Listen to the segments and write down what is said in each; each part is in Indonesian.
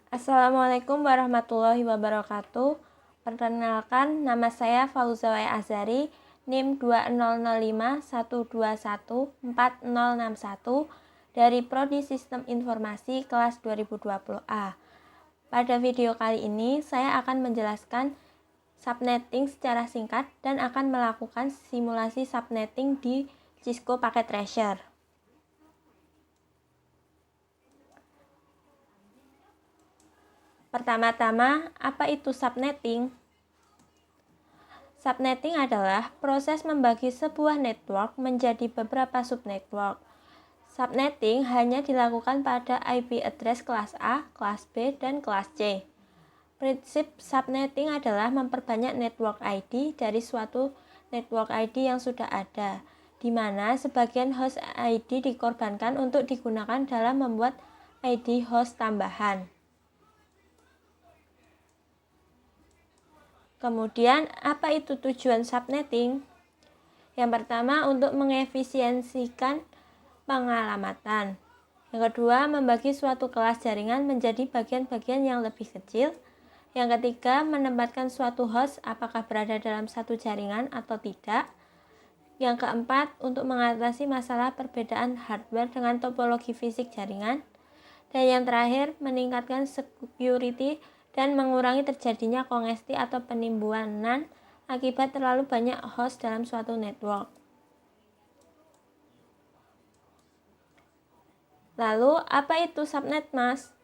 Assalamualaikum warahmatullahi wabarakatuh. Perkenalkan, nama saya Fauzawai Azari, NIM 200512140061 dari Prodi Sistem Informasi kelas 2020A. Pada video kali ini, saya akan menjelaskan subnetting secara singkat dan akan melakukan simulasi subnetting di Cisco Packet Tracer. Pertama-tama, apa itu subnetting? Subnetting adalah proses membagi sebuah network menjadi beberapa subnetwork. Subnetting hanya dilakukan pada IP address kelas A, kelas B, dan kelas C. Prinsip subnetting adalah memperbanyak network ID dari suatu network ID yang sudah ada, di mana sebagian host ID dikorbankan untuk digunakan dalam membuat ID host tambahan. Kemudian, apa itu tujuan subnetting? Yang pertama, untuk mengefisiensikan pengalamatan. Yang kedua, membagi suatu kelas jaringan menjadi bagian-bagian yang lebih kecil. Yang ketiga, menempatkan suatu host apakah berada dalam satu jaringan atau tidak. Yang keempat, untuk mengatasi masalah perbedaan hardware dengan topologi fisik jaringan. Dan yang terakhir, meningkatkan security dan mengurangi terjadinya kongesti atau penimbunan akibat terlalu banyak host dalam suatu network. Lalu, apa itu subnet mask?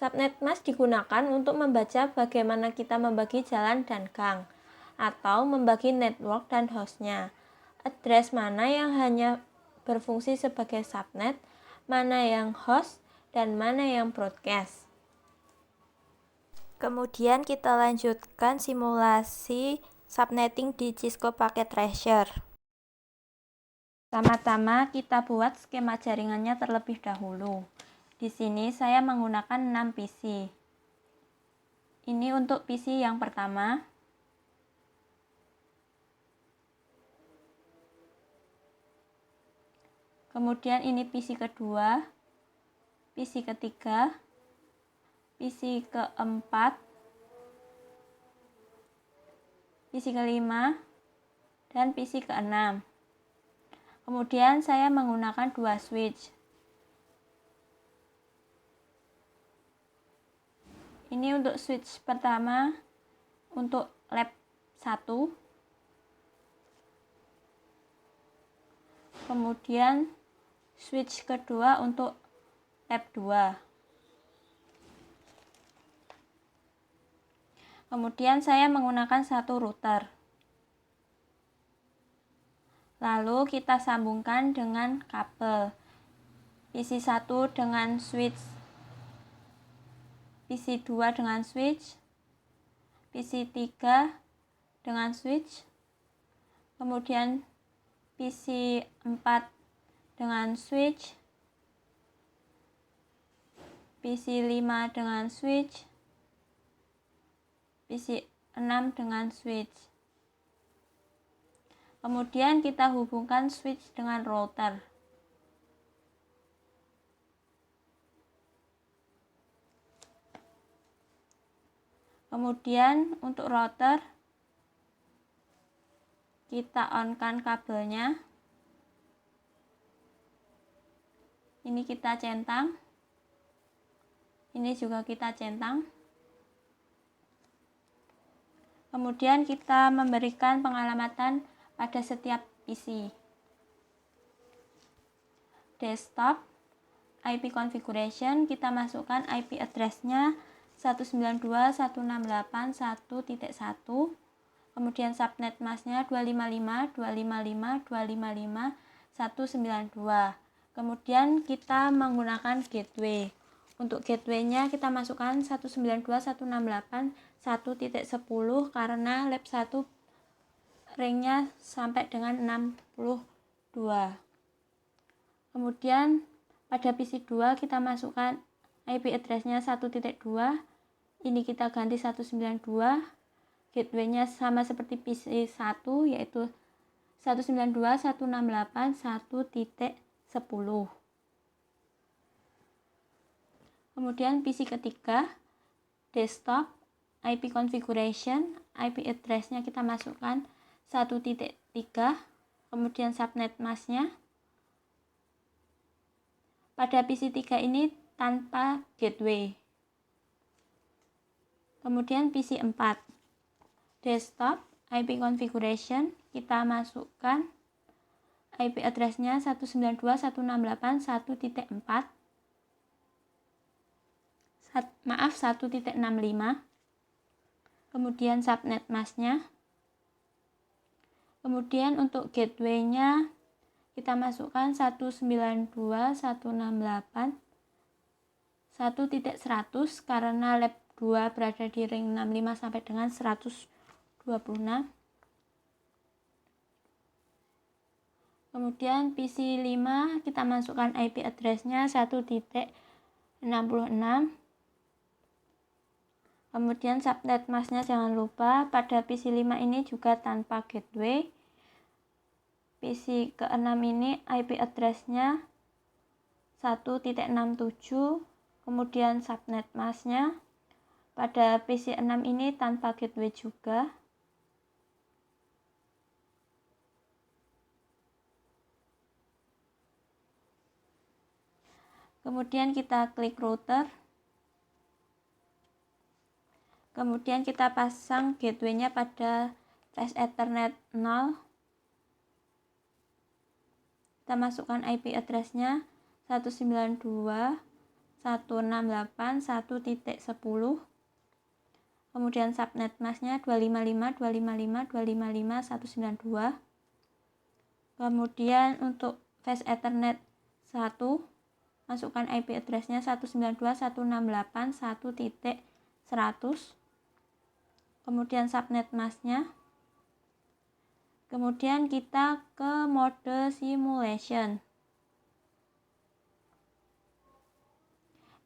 Subnet mask digunakan untuk membaca bagaimana kita membagi jalan dan gang, atau membagi network dan hostnya. Address mana yang hanya berfungsi sebagai subnet, mana yang host, dan mana yang broadcast. Kemudian kita lanjutkan simulasi subnetting di Cisco Packet Tracer. Pertama-tama kita buat skema jaringannya terlebih dahulu. Di sini saya menggunakan 6 PC. Ini untuk PC yang pertama. Kemudian ini PC kedua, PC ketiga, PC keempat, PC kelima, dan PC keenam. Kemudian saya menggunakan dua switch. Ini untuk switch pertama untuk lab 1. Kemudian switch kedua untuk lab 2. Kemudian saya menggunakan satu router. Lalu kita sambungkan dengan kabel. PC 1 dengan switch, PC 2 dengan switch, PC 3 dengan switch, kemudian PC 4 dengan switch, PC 5 dengan switch, PC 6 dengan switch. Kemudian kita hubungkan switch dengan router. Kemudian untuk router kita on-kan kabelnya. Ini kita centang. Ini juga kita centang. Kemudian kita memberikan pengalamatan pada setiap PC. Desktop, IP configuration, kita masukkan IP address-nya 192.168.1.1. Kemudian subnet mask-nya 255.255.255.192. Kemudian kita menggunakan gateway. Untuk gateway-nya kita masukkan 192.168.1.10 karena lab 1 ringnya sampai dengan 62. Kemudian pada PC 2 kita masukkan IP address-nya 1.2. Ini kita ganti 192. Gateway-nya sama seperti PC 1 yaitu 192.168.1.10. Kemudian PC ketiga, desktop, IP configuration, IP address-nya kita masukkan 1.3, kemudian subnet mask-nya. Pada PC 3 ini tanpa gateway. Kemudian PC 4, desktop, IP configuration, kita masukkan IP address-nya 192.168.1.4, 1.65, kemudian subnet mask-nya. Kemudian untuk gateway-nya kita masukkan 192.168.1.100 karena lab 2 berada di ring 65 sampai dengan 126. Kemudian PC 5 kita masukkan IP address-nya 1.66. Kemudian subnet mask-nya jangan lupa pada PC 5 ini juga tanpa gateway. PC ke-6 ini IP address-nya 1.67, kemudian subnet mask-nya pada PC 6 ini tanpa gateway juga. Kemudian kita klik router. Kemudian kita pasang gateway-nya pada flash Ethernet 0. Kita masukkan IP address-nya 192.168.1.10. Kemudian subnet mask-nya 255.255.255.192. Kemudian untuk flash Ethernet 1, masukkan IP address-nya 192.168.1.100. Kemudian subnet mask-nya. Kemudian kita ke mode simulation.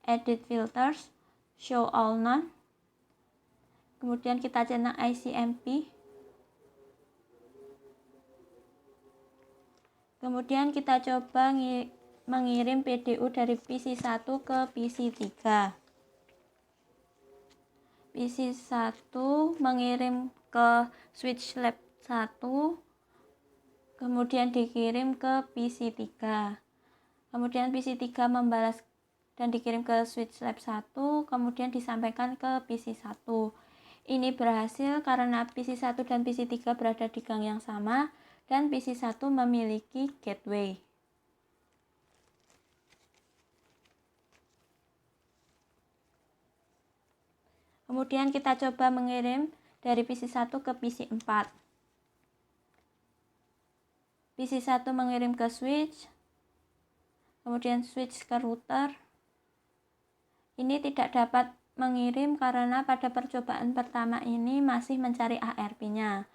Edit filters, show all none. Kemudian kita centang ICMP. Kemudian kita coba mengirim PDU dari PC 1 ke PC 3. PC 1 mengirim ke switch lab 1, kemudian dikirim ke PC 3. Kemudian PC 3 membalas dan dikirim ke switch lab 1, kemudian disampaikan ke PC 1. Ini berhasil karena PC 1 dan PC 3 berada di gang yang sama dan PC 1 memiliki gateway. Kemudian kita coba mengirim dari PC 1 ke PC 4. PC 1 mengirim ke switch, kemudian switch ke router. Ini tidak dapat mengirim karena pada percobaan pertama ini masih mencari ARP-nya.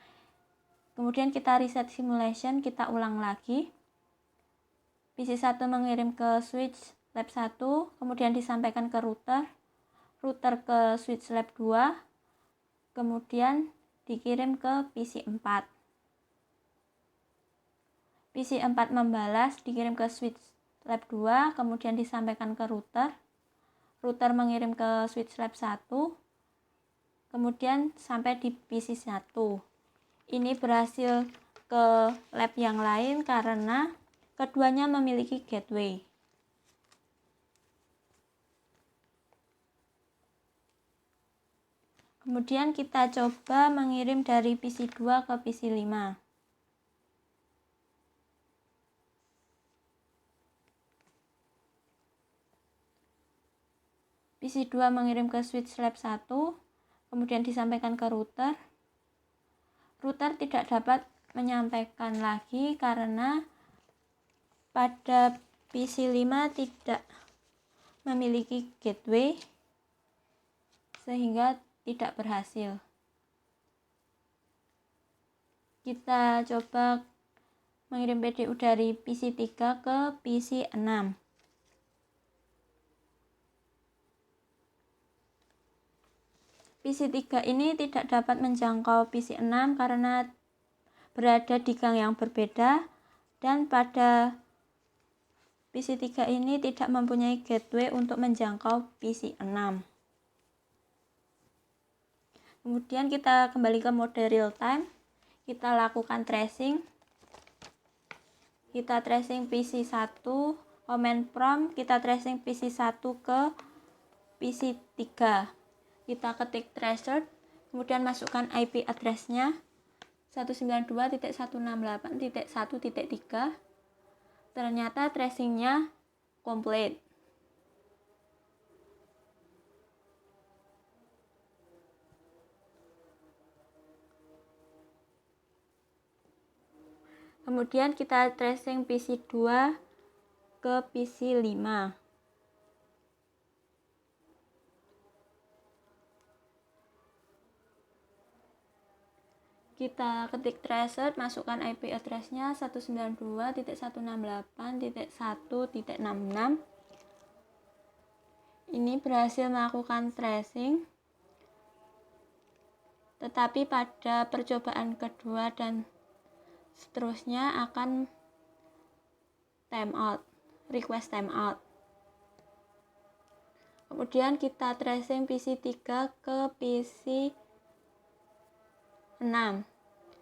Kemudian kita reset simulation, kita ulang lagi. PC 1 mengirim ke switch lab 1, kemudian disampaikan ke router. Router ke switch lab 2, kemudian dikirim ke PC 4. PC 4 membalas, dikirim ke switch lab 2, kemudian disampaikan ke router. Router mengirim ke switch lab 1, kemudian sampai di PC 1. Ini berhasil ke lab yang lain karena keduanya memiliki gateway. Kemudian kita coba mengirim dari PC 2 ke PC 5. PC 2 mengirim ke switch lab 1, kemudian disampaikan ke router. Router tidak dapat menyampaikan lagi karena pada PC 5 tidak memiliki gateway sehingga tidak berhasil. Kita coba mengirim PDU dari PC 3 ke PC 6. PC 3 ini tidak dapat menjangkau PC 6 karena berada di gang yang berbeda dan pada PC3 ini tidak mempunyai gateway untuk menjangkau PC6. Kemudian kita kembali ke mode real time. Kita lakukan tracing. Kita tracing PC1, command prompt, kita tracing PC1 ke PC3. Kita ketik tracer, kemudian masukkan IP address-nya 192.168.1.3. Ternyata tracingnya complete. Kemudian kita tracing PC2 ke PC5. Kita ketik tracer, masukkan IP address-nya 192.168.1.66. Ini berhasil melakukan tracing. Tetapi pada percobaan kedua dan seterusnya akan timeout, request timeout. Kemudian kita tracing PC3 ke PC6.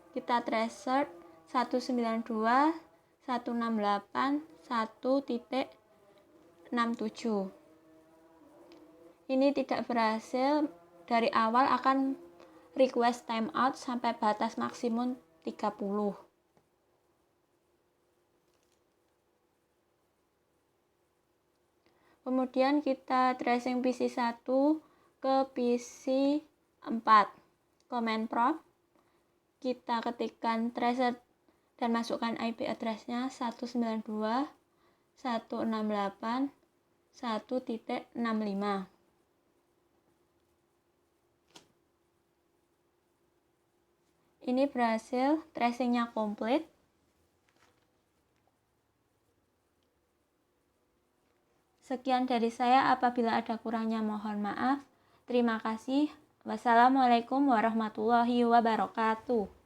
Kita tracer 192.168.1.67. Ini tidak berhasil. Dari awal akan request timeout sampai batas maksimum 30. Kemudian kita tracing PC1 ke PC4. Command prompt, kita ketikkan tracer dan masukkan IP address-nya 192.168.1.65. Ini berhasil, tracingnya komplit. Sekian dari saya, apabila ada kurangnya mohon maaf. Terima kasih. Wassalamualaikum warahmatullahi wabarakatuh.